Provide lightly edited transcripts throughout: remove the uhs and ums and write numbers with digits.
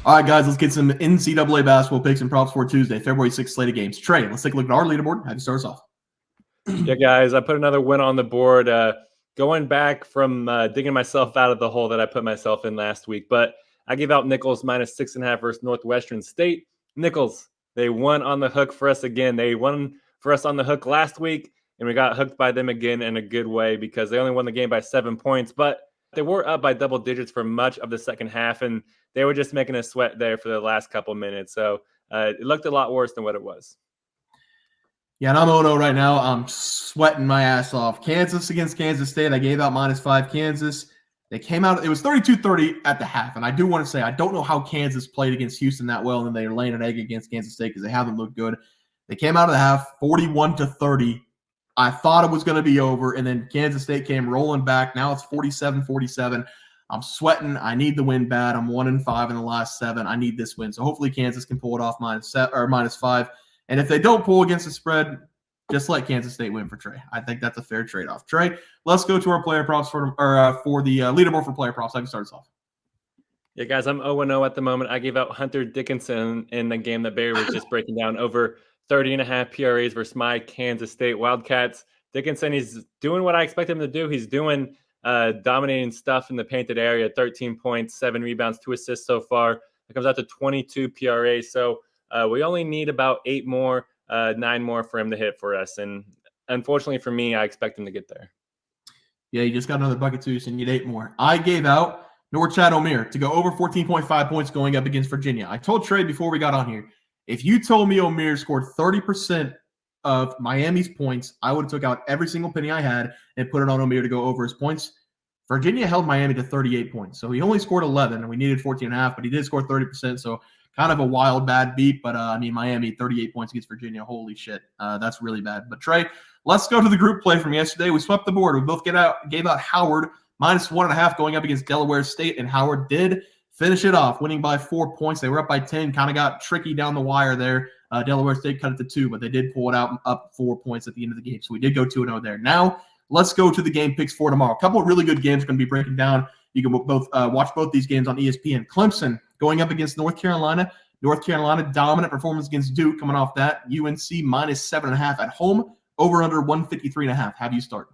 All right, guys, let's get some NCAA basketball picks and props for Tuesday, February 6th slate of games. Trey, let's take a look at our leaderboard. Have you start us off? Yeah, guys, I put another win on the board. Going back from digging myself out of the hole that I put myself in last week. But I gave out Nichols -6.5 versus Northwestern State. Nichols, they won on the hook for us again. They won for us on the hook last week, and we got hooked by them again in a good way because they only won the game by 7 points. But they were up by double digits for much of the second half, and they were just making us sweat there for the last couple minutes. So it looked a lot worse than what it was. Yeah, and I'm 0-0 right now. I'm sweating my ass off. Kansas against Kansas State. I gave out -5 Kansas. They came out. It was 32-30 at the half. And I do want to say I don't know how Kansas played against Houston that well, and they're laying an egg against Kansas State because they haven't looked good. They came out of the half 41-30. I thought it was going to be over, and then Kansas State came rolling back. Now it's 47-47. I'm sweating. I need the win bad. I'm 1-5 in the last 7. I need this win. So hopefully Kansas can pull it off -5. And if they don't pull against the spread, just let Kansas State win for Trey. I think that's a fair trade-off. Trey, let's go to our player props for the leaderboard for player props. I can start us off. Yeah, guys, I'm 0-0 at the moment. I gave out Hunter Dickinson in the game that Barry was just breaking down, over 30.5 PRAs versus my Kansas State Wildcats. Dickinson, he's doing what I expect him to do. He's doing dominating stuff in the painted area, 13 points, 7 rebounds, 2 assists so far. It comes out to 22 PRAs. So we only need about 8 more, 9 more for him to hit for us. And unfortunately for me, I expect him to get there. Yeah, you just got another bucket too, so you need 8 more. I gave out Norchad Omier to go over 14.5 points going up against Virginia. I told Trey before we got on here, if you told me Omier scored 30% of Miami's points, I would have took out every single penny I had and put it on Omier to go over his points. Virginia held Miami to 38 points. So he only scored 11, and we needed 14.5, but he did score 30%. So kind of a wild, bad beat. But, Miami, 38 points against Virginia. Holy shit. That's really bad. But, Trey, let's go to the group play from yesterday. We swept the board. We both gave out Howard -1.5 going up against Delaware State, and Howard did finish it off, winning by 4 points. They were up by 10, kind of got tricky down the wire there. Delaware State cut it to 2, but they did pull it out up 4 points at the end of the game. So we did go 2-0 there. Now, let's go to the game picks for tomorrow. A couple of really good games going to be breaking down. You can both watch both these games on ESPN. Clemson going up against North Carolina. North Carolina, dominant performance against Duke coming off that. UNC -7.5 at home, over under 153.5. Have you start?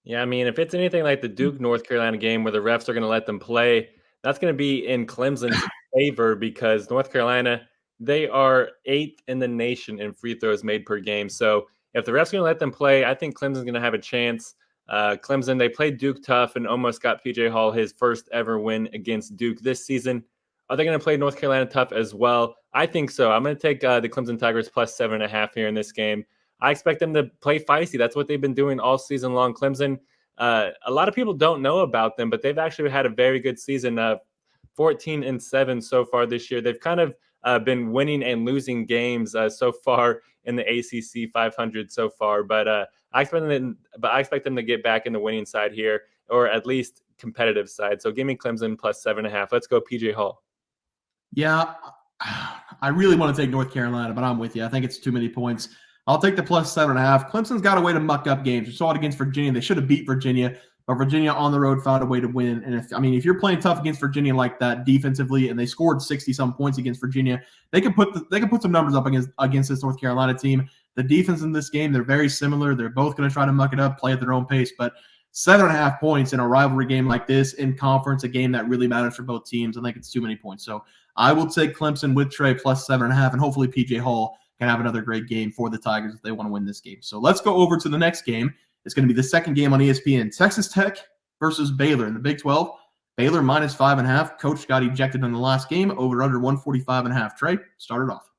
Yeah, I mean, if it's anything like the Duke-North Carolina game where the refs are going to let them play, that's going to be in Clemson's favor because North Carolina, they are 8th in the nation in free throws made per game. So if the refs are going to let them play, I think Clemson's going to have a chance. Clemson, they played Duke tough and almost got PJ Hall his first ever win against Duke this season. Are they going to play North Carolina tough as well? I think so. I'm going to take the Clemson Tigers +7.5 here in this game. I expect them to play feisty. That's what they've been doing all season long. Clemson, a lot of people don't know about them, but they've actually had a very good season, 14-7 so far this year. They've kind of been winning and losing games so far in the ACC 500 so far, but I expect them to get back in the winning side here, or at least competitive side. So give me Clemson +7.5. Let's go PJ Hall. Yeah, I really want to take North Carolina, but I'm with you. I think it's too many points. I'll take the +7.5. Clemson's got a way to muck up games. We saw it against Virginia. They should have beat Virginia, but Virginia on the road found a way to win. And if you're playing tough against Virginia like that defensively, and they scored 60-some points against Virginia, they can put some numbers up against this North Carolina team. The defense in this game, they're very similar. They're both going to try to muck it up, play at their own pace. But 7.5 points in a rivalry game like this in conference, a game that really matters for both teams, I think it's too many points. So I will take Clemson with Trey +7.5, and hopefully PJ Hall can have another great game for the Tigers if they want to win this game. So let's go over to the next game. It's going to be the second game on ESPN. Texas Tech versus Baylor in the Big 12. Baylor -5.5. Coach got ejected in the last game, over under 145.5. Trey, start it off.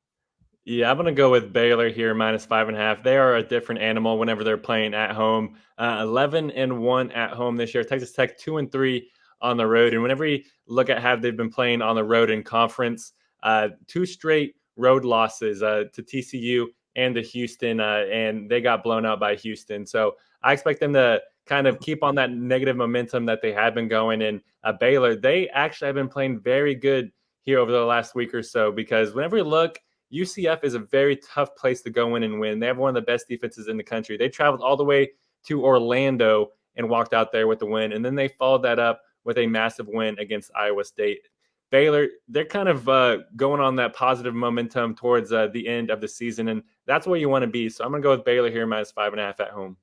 Yeah, I'm going to go with Baylor here, -5.5. They are a different animal whenever they're playing at home. 11-1 at home this year. Texas Tech 2-3 on the road. And whenever you look at how they've been playing on the road in conference, 2 straight road losses to TCU and to Houston, and they got blown out by Houston. So I expect them to kind of keep on that negative momentum that they have been going. And Baylor, they actually have been playing very good here over the last week or so, because whenever you look, UCF is a very tough place to go in and win. They have one of the best defenses in the country. They traveled all the way to Orlando and walked out there with the win, and then they followed that up with a massive win against Iowa State. Baylor, they're kind of going on that positive momentum towards the end of the season, and that's where you want to be. So I'm going to go with Baylor here, -5.5 at home.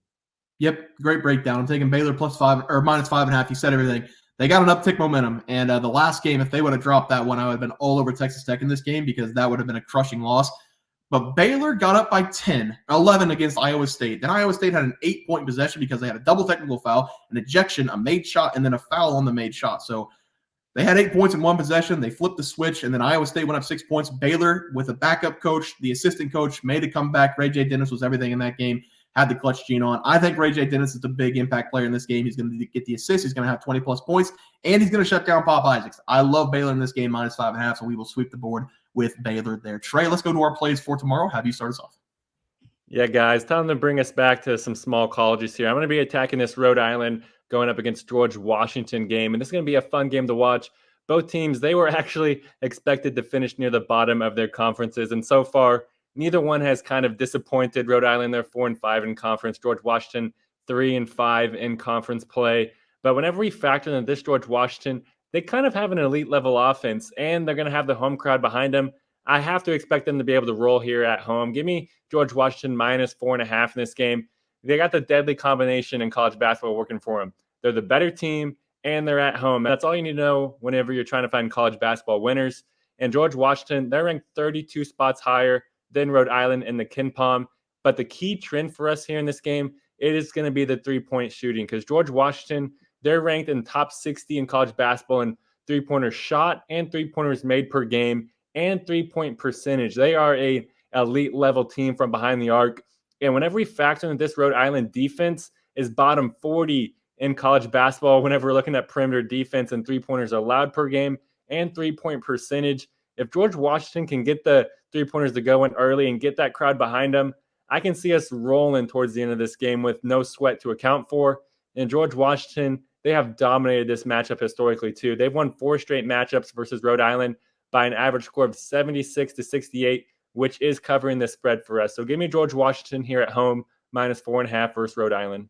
Yep, great breakdown. I'm taking Baylor +5 or -5.5. You said everything. They got an uptick momentum, and the last game, if they would have dropped that one, I would have been all over Texas Tech in this game because that would have been a crushing loss. But Baylor got up by 11 against Iowa State. Then Iowa State had an 8-point possession because they had a double technical foul, an ejection, a made shot, and then a foul on the made shot. So they had 8 points in one possession. They flipped the switch, and then Iowa State went up 6 points. Baylor, with a backup coach, the assistant coach, made a comeback. Ray J. Dennis was everything in that game, had the clutch gene on. I think Ray J. Dennis is a big impact player in this game. He's going to get the assist. He's going to have 20-plus points, and he's going to shut down Pop Isaacs. I love Baylor in this game, -5.5, so we will sweep the board with Baylor there. Trey, let's go to our plays for tomorrow. Have you start us off? Yeah, guys, time to bring us back to some small colleges here. I'm going to be attacking this Rhode Island going up against George Washington game, and this is going to be a fun game to watch. Both teams, they were actually expected to finish near the bottom of their conferences, and so far, neither one has kind of disappointed. Rhode Island, they're 4-5 in conference. George Washington, 3-5 in conference play. But whenever we factor in this George Washington, they kind of have an elite level offense, and they're going to have the home crowd behind them. I have to expect them to be able to roll here at home. Give me George Washington -4.5 in this game. They got the deadly combination in college basketball working for them. They're the better team, and they're at home. That's all you need to know whenever you're trying to find college basketball winners. And George Washington, they're ranked 32 spots higher than Rhode Island in the KenPom. But the key trend for us here in this game, it is going to be the three-point shooting because George Washington, they're ranked in top 60 in college basketball in three-pointers shot and three-pointers made per game and three-point percentage. They are a elite level team from behind the arc. And whenever we factor in this Rhode Island defense is bottom 40 in college basketball, whenever we're looking at perimeter defense and three-pointers allowed per game and three-point percentage, if George Washington can get the three-pointers to go in early and get that crowd behind them, I can see us rolling towards the end of this game with no sweat to account for. And George Washington, they have dominated this matchup historically too. They've won 4 straight matchups versus Rhode Island by an average score of 76-68, which is covering the spread for us. So give me George Washington here at home, -4.5 versus Rhode Island.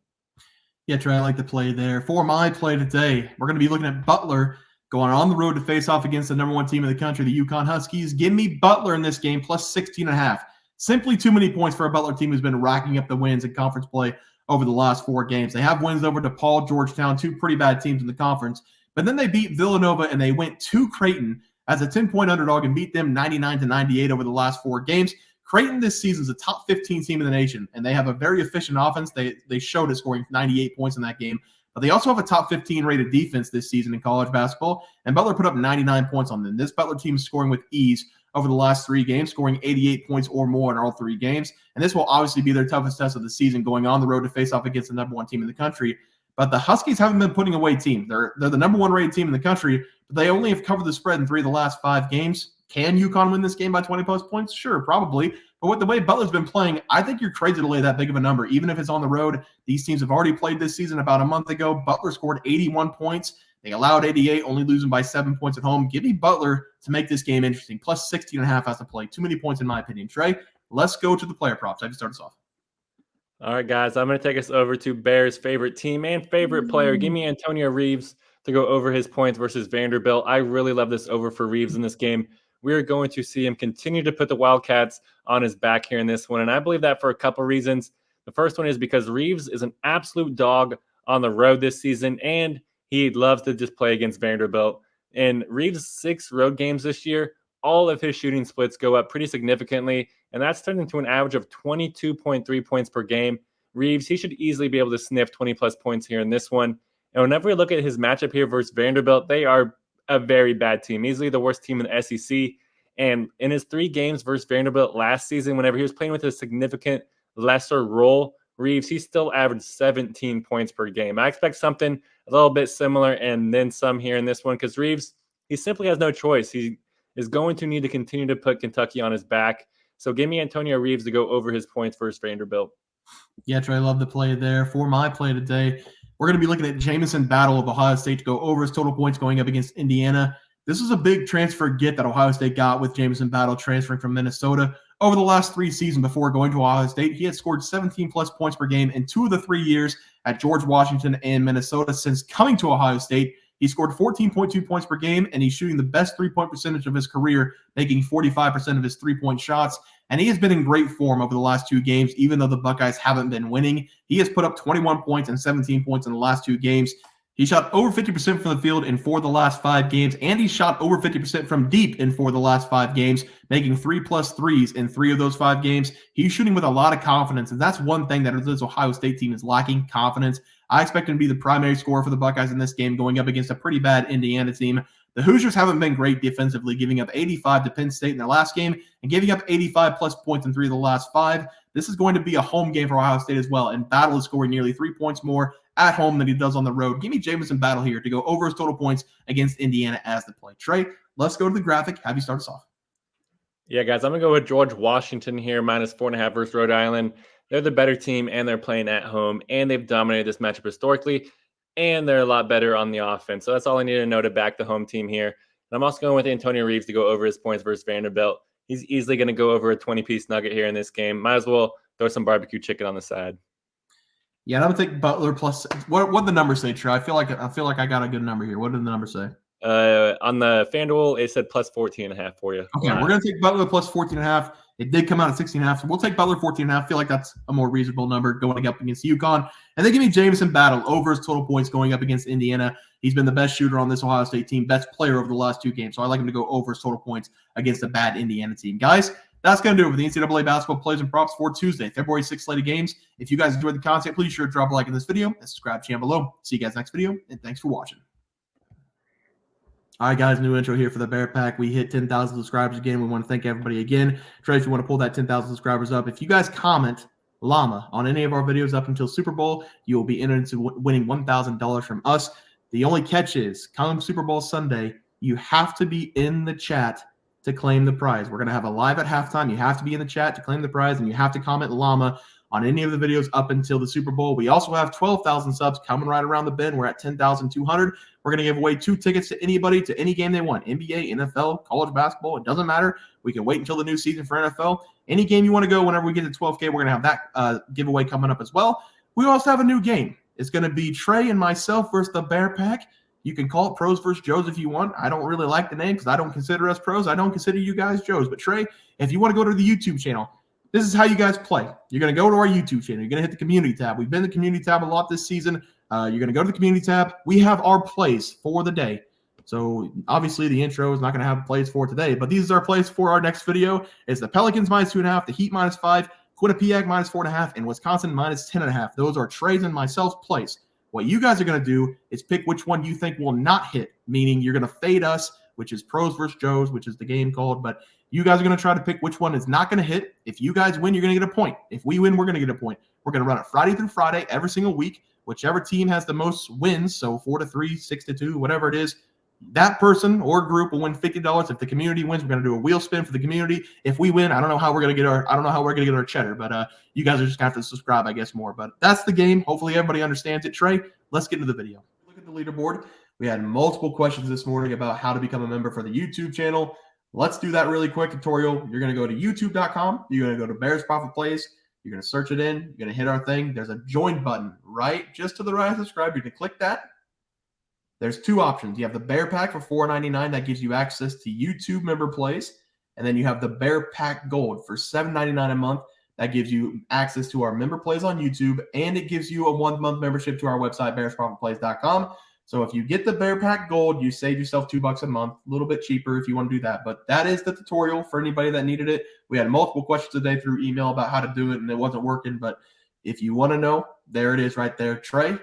Yeah, Trey, I like the play there. For my play today, we're going to be looking at Butler going on the road to face off against the number 1 team in the country, the UConn Huskies. Give me Butler in this game, +16.5. Simply too many points for a Butler team who's been racking up the wins in conference play over the last 4 games. They have wins over DePaul, Georgetown, 2 pretty bad teams in the conference. But then they beat Villanova and they went to Creighton as a 10-point underdog and beat them 99-98 over the last 4 games. Creighton this season is a top 15 team in the nation, and they have a very efficient offense. They showed it scoring 98 points in that game. But they also have a top 15 rated defense this season in college basketball, and Butler put up 99 points on them. This Butler team is scoring with ease over the last 3 games, scoring 88 points or more in all 3 games. And this will obviously be their toughest test of the season, going on the road to face off against the number 1 team in the country. But the Huskies haven't been putting away teams. They're the number 1 rated team in the country, but they only have covered the spread in 3 of the last 5 games. Can UConn win this game by 20-plus points? Sure, probably. But with the way Butler's been playing, I think you're crazy to lay that big of a number, even if it's on the road. These teams have already played this season about a month ago. Butler scored 81 points. They allowed 88, only losing by 7 points at home. Give me Butler to make this game interesting. +16.5 has to play. Too many points in my opinion. Trey, let's go to the player props. I have to start us off. All right, guys, I'm going to take us over to Bears' favorite team and favorite player. Give me Antonio Reeves to go over his points versus Vanderbilt. I really love this over for Reeves in this game. We are going to see him continue to put the Wildcats on his back here in this one, and I believe that for a couple reasons. The first one is because Reeves is an absolute dog on the road this season, and he loves to just play against Vanderbilt. In Reeves' 6 road games this year, all of his shooting splits go up pretty significantly, and that's turned into an average of 22.3 points per game. Reeves, he should easily be able to sniff 20-plus points here in this one. And whenever we look at his matchup here versus Vanderbilt, they are a very bad team, easily the worst team in the SEC. And in his 3 games versus Vanderbilt last season, whenever he was playing with a significant lesser role, Reeves, he still averaged 17 points per game. I expect something a little bit similar and then some here in this one because Reeves, he simply has no choice. He is going to need to continue to put Kentucky on his back. So give me Antonio Reeves to go over his points versus Vanderbilt. Yeah, Trey, I love the play there. For my play today, we're going to be looking at Jamison Battle of Ohio State to go over his total points going up against Indiana. This was a big transfer get that Ohio State got with Jamison Battle transferring from Minnesota. Over the last 3 seasons before going to Ohio State, he had scored 17-plus points per game in 2 of the 3 years at George Washington and Minnesota. Since coming to Ohio State, He scored 14.2 points per game, and he's shooting the best three-point percentage of his career, making 45% of his three-point shots. And he has been in great form over the last 2 games, even though the Buckeyes haven't been winning. He has put up 21 points and 17 points in the last 2 games. He shot over 50% from the field in 4 of the last 5 games, and he shot over 50% from deep in 4 of the last 5 games, making 3+ threes in 3 of those 5 games. He's shooting with a lot of confidence, and that's one thing that this Ohio State team is lacking, confidence. I expect him to be the primary scorer for the Buckeyes in this game, going up against a pretty bad Indiana team. The Hoosiers haven't been great defensively, giving up 85 to Penn State in their last game and giving up 85+ points in 3 of the last 5. This is going to be a home game for Ohio State as well, and Battle is scoring nearly 3 points more at home than he does on the road. Give me Jamison Battle here to go over his total points against Indiana as the play. Trey, let's go to the graphic. Have you start us off? Yeah, guys, I'm going to go with George Washington here, -4.5 versus Rhode Island. They're the better team, and they're playing at home, and they've dominated this matchup historically, and they're a lot better on the offense. So that's all I need to know to back the home team here. And I'm also going with Antonio Reeves to go over his points versus Vanderbilt. He's easily going to go over a 20-piece nugget here in this game. Might as well throw some barbecue chicken on the side. Yeah, I'm gonna take Butler plus. What the numbers say, Trey? I feel like I got a good number here. What did the number say? On the FanDuel, it said +14.5 for you. Okay, we're gonna take Butler plus 14.5. It did come out at 16.5, so we'll take Butler 14.5. I feel like that's a more reasonable number going up against UConn. And then give me Jamison Battle over his total points going up against Indiana. He's been the best shooter on this Ohio State team, best player over the last 2 games. So I like him to go over his total points against a bad Indiana team. Guys, that's going to do it for the NCAA basketball plays and props for Tuesday, February 6th slate of games. If you guys enjoyed the content, please sure to drop a like in this video and subscribe to the channel below. See you guys next video, and thanks for watching. All right, guys, new intro here for the Bear Pack. We hit 10,000 subscribers again. We want to thank everybody again. Trey, if you want to pull that 10,000 subscribers up, if you guys comment llama on any of our videos up until Super Bowl, you will be entered into winning $1,000 from us. The only catch is, come Super Bowl Sunday, you have to be in the chat to claim the prize. We're going to have a live at halftime. You have to be in the chat to claim the prize, and you have to comment llama on any of the videos up until the Super Bowl. We also have 12,000 subs coming right around the bend. We're at 10,200. We're going to give away 2 tickets to anybody to any game they want, NBA, NFL, college basketball. It doesn't matter. We can wait until the new season for NFL. Any game you want to go, whenever we get to 12K, we're going to have that giveaway coming up as well. We also have a new game. It's going to be Trey and myself versus the Bear Pack. You can call it Pros versus Joes if you want. I don't really like the name because I don't consider us pros. I don't consider you guys Joes. But Trey, if you want to go to the YouTube channel, this is how you guys play. You're going to go to our YouTube channel. You're going to hit the community tab. We've been in the community tab a lot this season. You're going to go to the community tab. We have our plays for the day. So obviously the intro is not going to have plays for today, but these are our plays for our next video. It's the Pelicans -2.5, the Heat -5, Quinnipiac -4.5, and Wisconsin -10.5. Those are Trey's and myself's plays. What you guys are going to do is pick which one you think will not hit, meaning you're going to fade us, which is Pros versus Joes, which is the game called. But you guys are going to try to pick which one is not going to hit. If you guys win, you're going to get a point. If we win, we're going to get a point. We're going to run it Friday through Friday every single week. Whichever team has the most wins, so 4-3, 6-2, whatever it is, that person or group will win $50. If the community wins, we're going to do a wheel spin for the community. If we win, I don't know how we're going to get our cheddar, but you guys are just going to have to subscribe, I guess, more. But that's the game. Hopefully everybody understands it. Trey, let's get into the video. Look at the leaderboard. We had multiple questions this morning about how to become a member for the YouTube channel. Let's do that really quick tutorial. You're going to go to youtube.com. You're going to go to Bears Profit Plays. You're going to search it in. You're going to hit our thing. There's a join button right just to the right of subscribe. You're going to click that. There's 2 options. You have the Bear Pack for $4.99. That gives you access to YouTube member plays. And then you have the Bear Pack Gold for $7.99 a month. That gives you access to our member plays on YouTube. And it gives you a 1-month membership to our website, bearsprofitplays.com. So if you get the Bear Pack Gold, you save yourself $2 a month, a little bit cheaper if you want to do that. But that is the tutorial for anybody that needed it. We had multiple questions today through email about how to do it, and it wasn't working. But if you want to know, there it is right there. Trey,